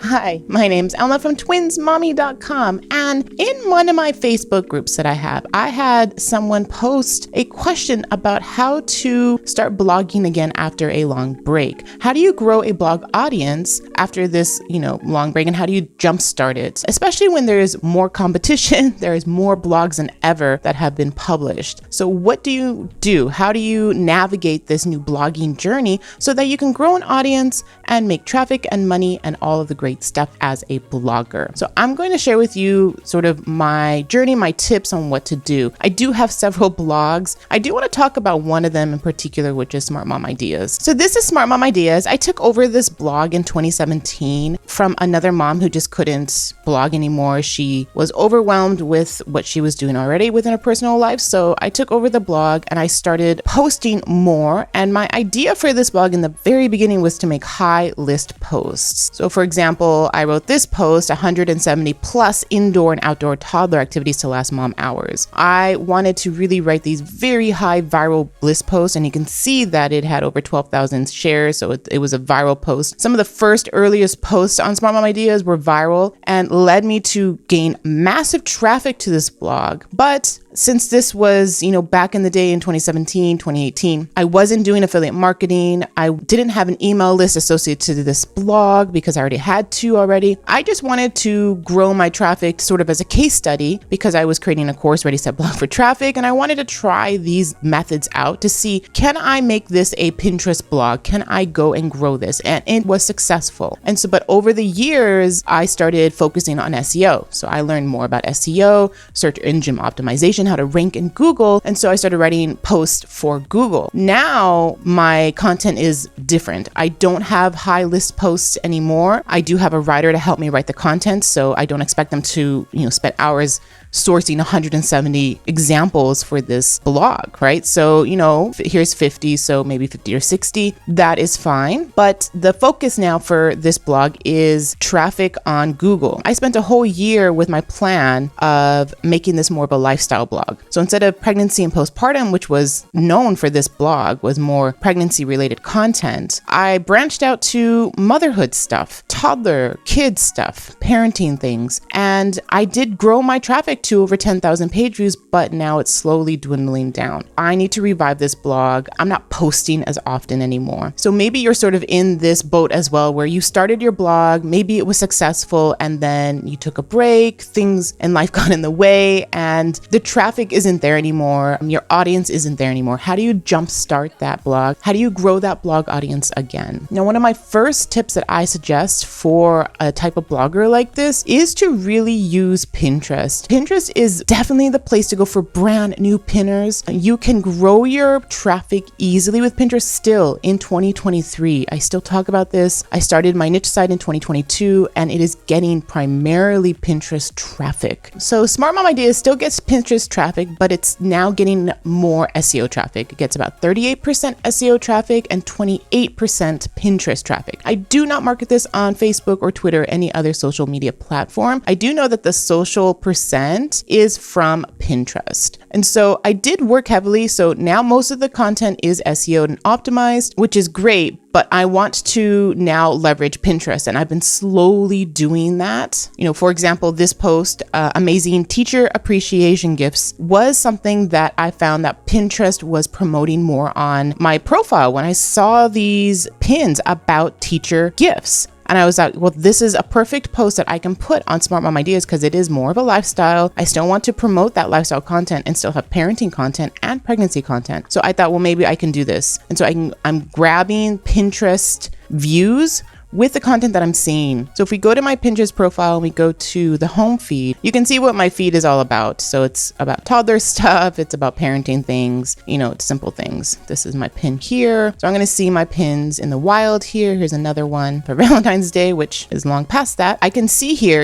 Hi, my name's Elma from twinsmommy.com, and in one of my Facebook groups that I have, I had someone post a question about how to start blogging again after a long break. How do you grow a blog audience after this, long break, and how do you jumpstart it? Especially when there is more competition, there is more blogs than ever that have been published. So what do you do? How do you navigate this new blogging journey so that you can grow an audience and make traffic and money and all of the great stuff as a blogger? So I'm going to share with you sort of my journey, my tips on what to do. I do have several blogs. I do want to talk about one of them in particular, which is Smart Mom Ideas. So this is Smart Mom Ideas. I took over this blog in 2017 from another mom who just couldn't blog anymore. She was overwhelmed with what she was doing already within her personal life. So I took over the blog and I started posting more. And my idea for this blog in the very beginning was to make high list posts. So for example, I wrote this post, 170 plus indoor and outdoor toddler activities to last mom hours. I wanted to really write these very high viral list posts, and you can see that it had over 12,000 shares. So it was a viral post. Some of the earliest posts on Smart Mom Ideas were viral and led me to gain massive traffic to this blog. But since this was, back in the day in 2017, 2018, I wasn't doing affiliate marketing. I didn't have an email list associated to this blog because I already had two already. I just wanted to grow my traffic sort of as a case study because I was creating a course, Ready Set Blog for Traffic, and I wanted to try these methods out to see, can I make this a Pinterest blog? Can I go and grow this? And it was successful. But over the years, I started focusing on SEO. So I learned more about SEO, search engine optimization, how to rank in Google. And so I started writing posts for Google. Now my content is different. I don't have high list posts anymore. I do have a writer to help me write the content. So I don't expect them to, spend hours sourcing 170 examples for this blog, right? So, here's 50, so maybe 50 or 60. That is fine. But the focus now for this blog is traffic on Google. I spent a whole year with my plan of making this more of a lifestyle blog. So instead of pregnancy and postpartum, which was known for this blog, was more pregnancy related content, I branched out to motherhood stuff, toddler, kids stuff, parenting things. And I did grow my traffic to over 10,000 page views, but now it's slowly dwindling down. I need to revive this blog. I'm not posting as often anymore. So maybe you're sort of in this boat as well, where you started your blog, maybe it was successful, and then you took a break, things and life got in the way, and the traffic isn't there anymore. Your audience isn't there anymore. How do you jumpstart that blog? How do you grow that blog audience again? Now, one of my first tips that I suggest for a type of blogger like this is to really use Pinterest. Pinterest is definitely the place to go for brand new pinners. You can grow your traffic easily with Pinterest still in 2023. I still talk about this. I started my niche site in 2022 and it is getting primarily Pinterest traffic. So Smart Mom Ideas still gets Pinterest traffic, but it's now getting more SEO traffic. It gets about 38% SEO traffic and 28% Pinterest traffic. I do not market this on Facebook or Twitter or any other social media platform. I do know that the social percent is from Pinterest. And so I did work heavily. So now most of the content is SEO and optimized, which is great. But I want to now leverage Pinterest, and I've been slowly doing that. For example, this post, amazing teacher appreciation gifts, was something that I found that Pinterest was promoting more on my profile when I saw these pins about teacher gifts. And I was like, well, this is a perfect post that I can put on Smart Mom Ideas because it is more of a lifestyle. I still want to promote that lifestyle content and still have parenting content and pregnancy content. So I thought, well, maybe I can do this. And so I'm grabbing Pinterest views with the content that I'm seeing. So if we go to my Pinterest profile and we go to the home feed, you can see what my feed is all about. So it's about toddler stuff. It's about parenting things, it's simple things. This is my pin here. So I'm going to see my pins in the wild here. Here's another one for Valentine's Day, which is long past that. I can see here,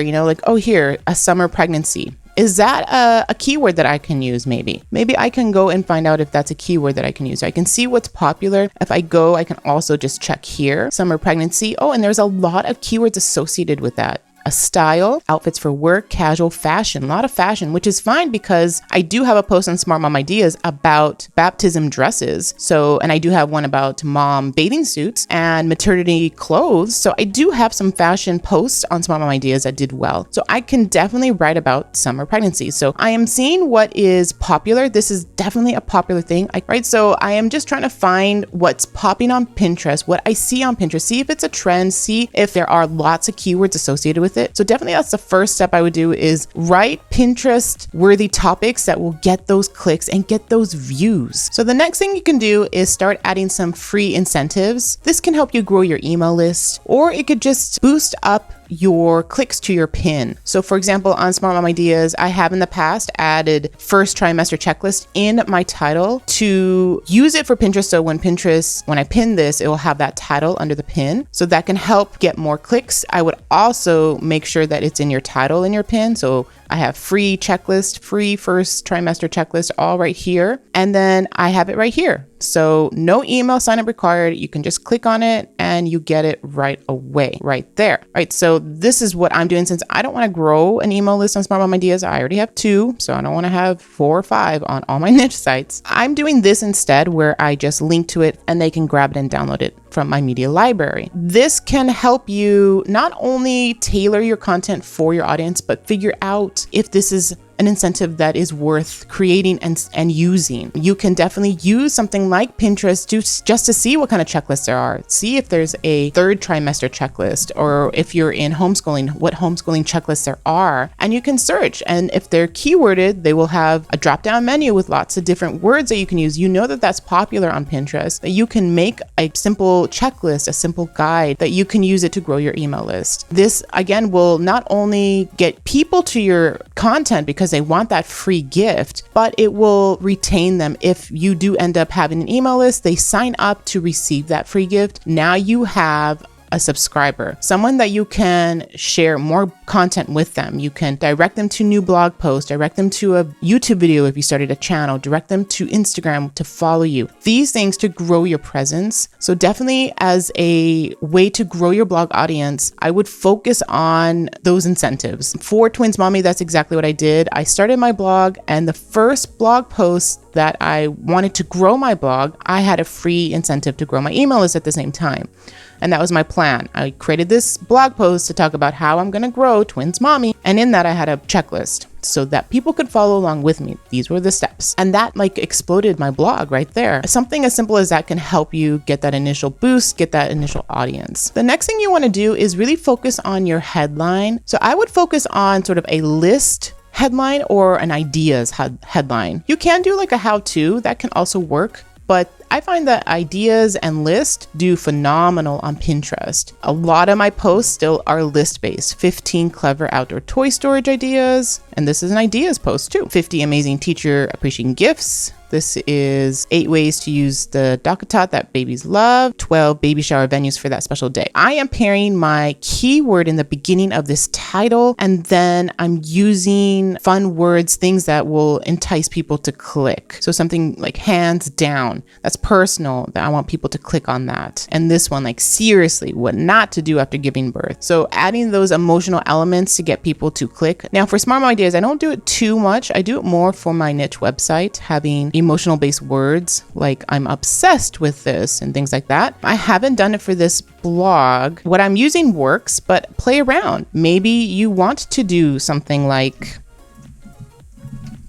here, a summer pregnancy. Is that a keyword that I can use? Maybe I can go and find out if that's a keyword that I can use. So I can see what's popular. If I go, I can also just check here, summer pregnancy. Oh, and there's a lot of keywords associated with that. a style, outfits for work, casual, fashion, a lot of fashion, which is fine because I do have a post on Smart Mom Ideas about baptism dresses. So, and I do have one about mom bathing suits and maternity clothes. So I do have some fashion posts on Smart Mom Ideas that did well. So I can definitely write about summer pregnancy. So I am seeing what is popular. This is definitely a popular thing, right? So I am just trying to find what's popping on Pinterest, what I see on Pinterest, see if it's a trend, see if there are lots of keywords associated with it. So definitely that's the first step I would do, is write Pinterest worthy topics that will get those clicks and get those views. So the next thing you can do is start adding some free incentives. This can help you grow your email list, or it could just boost up your clicks to your pin. So for example, on Smart Mom Ideas, I have in the past added first trimester checklist in my title to use it for Pinterest. So when I pin this, it will have that title under the pin. So that can help get more clicks. I would also make sure that it's in your title in your pin. So I have free checklist, free first trimester checklist, all right here. And then I have it right here. So no email sign up required. You can just click on it and you get it right away, right there. All right. So this is what I'm doing, since I don't want to grow an email list on Smart Mom Ideas. I already have 2, so I don't want to have 4 or 5 on all my niche sites. I'm doing this instead, where I just link to it and they can grab it and download it from my media library. This can help you not only tailor your content for your audience, but figure out if this is an incentive that is worth creating and using. You can definitely use something like Pinterest just to see what kind of checklists there are. See if there's a third trimester checklist, or if you're in homeschooling, what homeschooling checklists there are. And you can search, and if they're keyworded, they will have a drop-down menu with lots of different words that you can use. You know that that's popular on Pinterest, that you can make a simple checklist, a simple guide that you can use it to grow your email list. This again will not only get people to your content because they want that free gift, but it will retain them. If you do end up having an email list, they sign up to receive that free gift. Now you have a subscriber, someone that you can share more content with them. You can direct them to new blog posts, direct them to a YouTube video if you started a channel, direct them to Instagram to follow you. These things to grow your presence. So definitely as a way to grow your blog audience, I would focus on those incentives. For Twins Mommy, that's exactly what I did. I started my blog, and the first blog post that I wanted to grow my blog, I had a free incentive to grow my email list at the same time. And that was my plan. I created this blog post to talk about how I'm going to grow Twins Mommy. And in that, I had a checklist so that people could follow along with me. These were the steps. And that exploded my blog right there. Something as simple as that can help you get that initial boost, get that initial audience. The next thing you want to do is really focus on your headline. So I would focus on sort of a list headline or an ideas headline. You can do like a how-to, that can also work. But I find that ideas and list do phenomenal on Pinterest. A lot of my posts still are list-based. 15 clever outdoor toy storage ideas. And this is an ideas post too. 50 amazing teacher appreciating gifts. This is 8 ways to use the DockATot that babies love, 12 baby shower venues for that special day. I am pairing my keyword in the beginning of this title, and then I'm using fun words, things that will entice people to click. So something like hands down, that's personal, that I want people to click on that. And this one, like seriously, what not to do after giving birth. So adding those emotional elements to get people to click. Now for Smart Mom Ideas, I don't do it too much. I do it more for my niche website, having emotional based words like I'm obsessed with this and things like that. I haven't done it for this blog. What I'm using works, but play around. Maybe you want to do something like,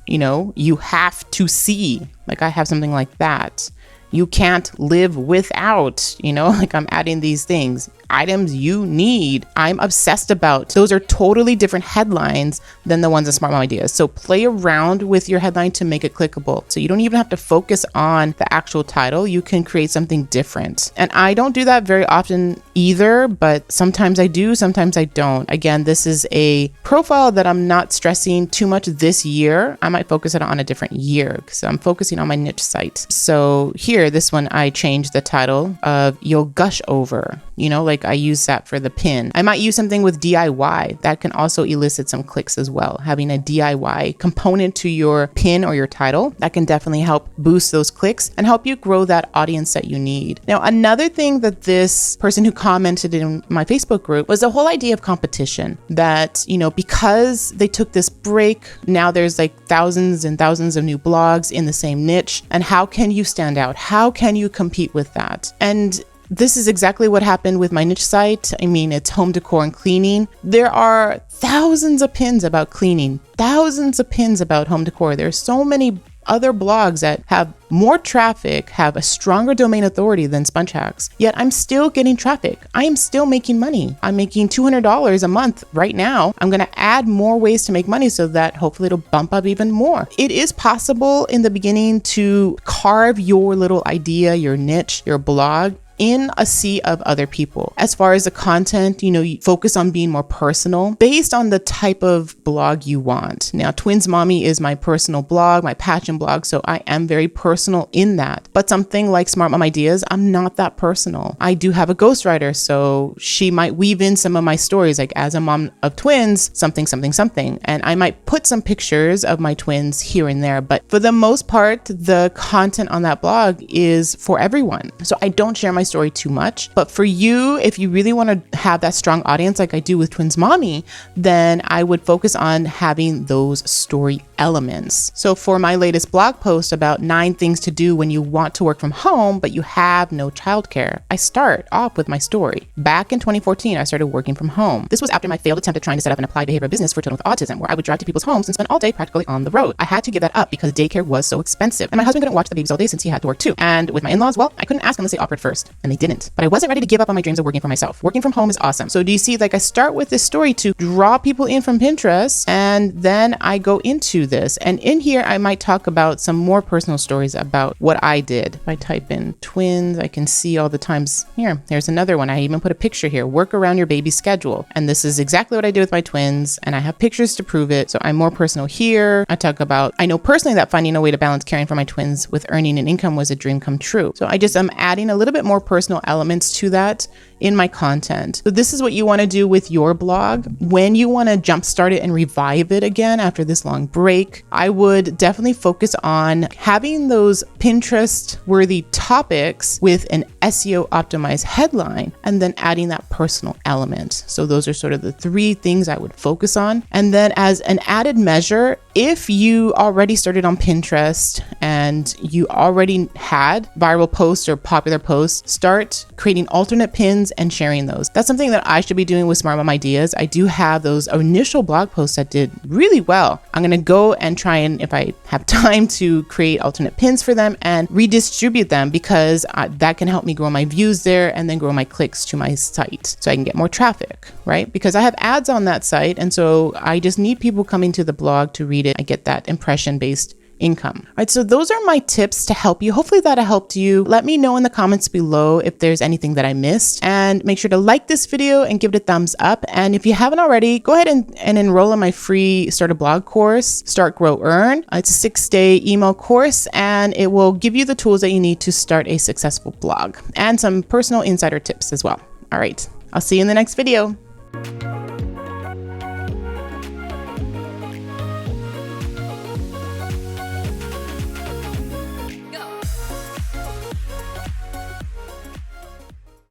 you have to see, like I have something like that. You can't live without, like I'm adding these things. Items you need, I'm obsessed about. Those are totally different headlines than the ones in Smart Mom Ideas. So play around with your headline to make it clickable. So you don't even have to focus on the actual title. You can create something different. And I don't do that very often either, but sometimes I do, sometimes I don't. Again, this is a profile that I'm not stressing too much this year. I might focus it on a different year because I'm focusing on my niche site. So here, this one, I changed the title of You'll Gush Over, like like I use that for the pin. I might use something with DIY that can also elicit some clicks as well. Having a DIY component to your pin or your title, that can definitely help boost those clicks and help you grow that audience that you need. Now, another thing that this person who commented in my Facebook group was the whole idea of competition, that, you know, because they took this break, now there's like thousands and thousands of new blogs in the same niche. And how can you stand out? How can you compete with that? And this is exactly what happened with my niche site. I mean, it's home decor and cleaning. There are thousands of pins about cleaning, thousands of pins about home decor. There's so many other blogs that have more traffic, have a stronger domain authority than Sponge Hacks. Yet I'm still getting traffic. I am still making money. I'm making $200 a month right now. I'm going to add more ways to make money so that hopefully it'll bump up even more. It is possible in the beginning to carve your little idea, your niche, your blog in a sea of other people. As far as the content, you know, you focus on being more personal based on the type of blog you want. Now, Twins Mommy is my personal blog, my passion blog, so I am very personal in that. But something like Smart Mom Ideas, I'm not that personal. I do have a ghostwriter, so she might weave in some of my stories, like as a mom of twins, something, something, something. And I might put some pictures of my twins here and there. But for the most part, the content on that blog is for everyone. So I don't share my story too much. But for you, if you really want to have that strong audience like I do with Twins Mommy, then I would focus on having those story elements. So for my latest blog post about 9 things to do when you want to work from home, but you have no childcare, I start off with my story. Back in 2014, I started working from home. This was after my failed attempt at trying to set up an applied behavioral business for children with autism, where I would drive to people's homes and spend all day practically on the road. I had to give that up because daycare was so expensive. And my husband couldn't watch the babies all day since he had to work too. And with my in-laws, well, I couldn't ask unless they offered first. And they didn't. But I wasn't ready to give up on my dreams of working for myself. Working from home is awesome. So do you see, like, I start with this story to draw people in from Pinterest, and then I go into this. And in here, I might talk about some more personal stories about what I did. If I type in twins, I can see all the times. Here's another one. I even put a picture here. Work around your baby's schedule. And this is exactly what I did with my twins. And I have pictures to prove it. So I'm more personal here. I talk about, I know personally that finding a way to balance caring for my twins with earning an income was a dream come true. So I'm adding a little bit more personal elements to that in my content. So this is what you want to do with your blog. When you want to jumpstart it and revive it again after this long break, I would definitely focus on having those Pinterest worthy topics with an SEO optimized headline, and then adding that personal element. So those are sort of the 3 things I would focus on. And then as an added measure, if you already started on Pinterest and you already had viral posts or popular posts, start creating alternate pins and sharing those. That's something that I should be doing with Smart Mom Ideas. I do have those initial blog posts that did really well. I'm going to go and try and, if I have time, to create alternate pins for them and redistribute them, because that can help me grow my views there and then grow my clicks to my site so I can get more traffic, right? Because I have ads on that site, and so I just need people coming to the blog to read it. I get that impression-based income. All right, so those are my tips to help you. Hopefully that helped you. Let me know in the comments below if there's anything that I missed, and make sure to like this video and give it a thumbs up. And if you haven't already, go ahead and enroll in my free Start a Blog course, Start, Grow, Earn. It's a 6-day email course, and it will give you the tools that you need to start a successful blog and some personal insider tips as well. All right, I'll see you in the next video.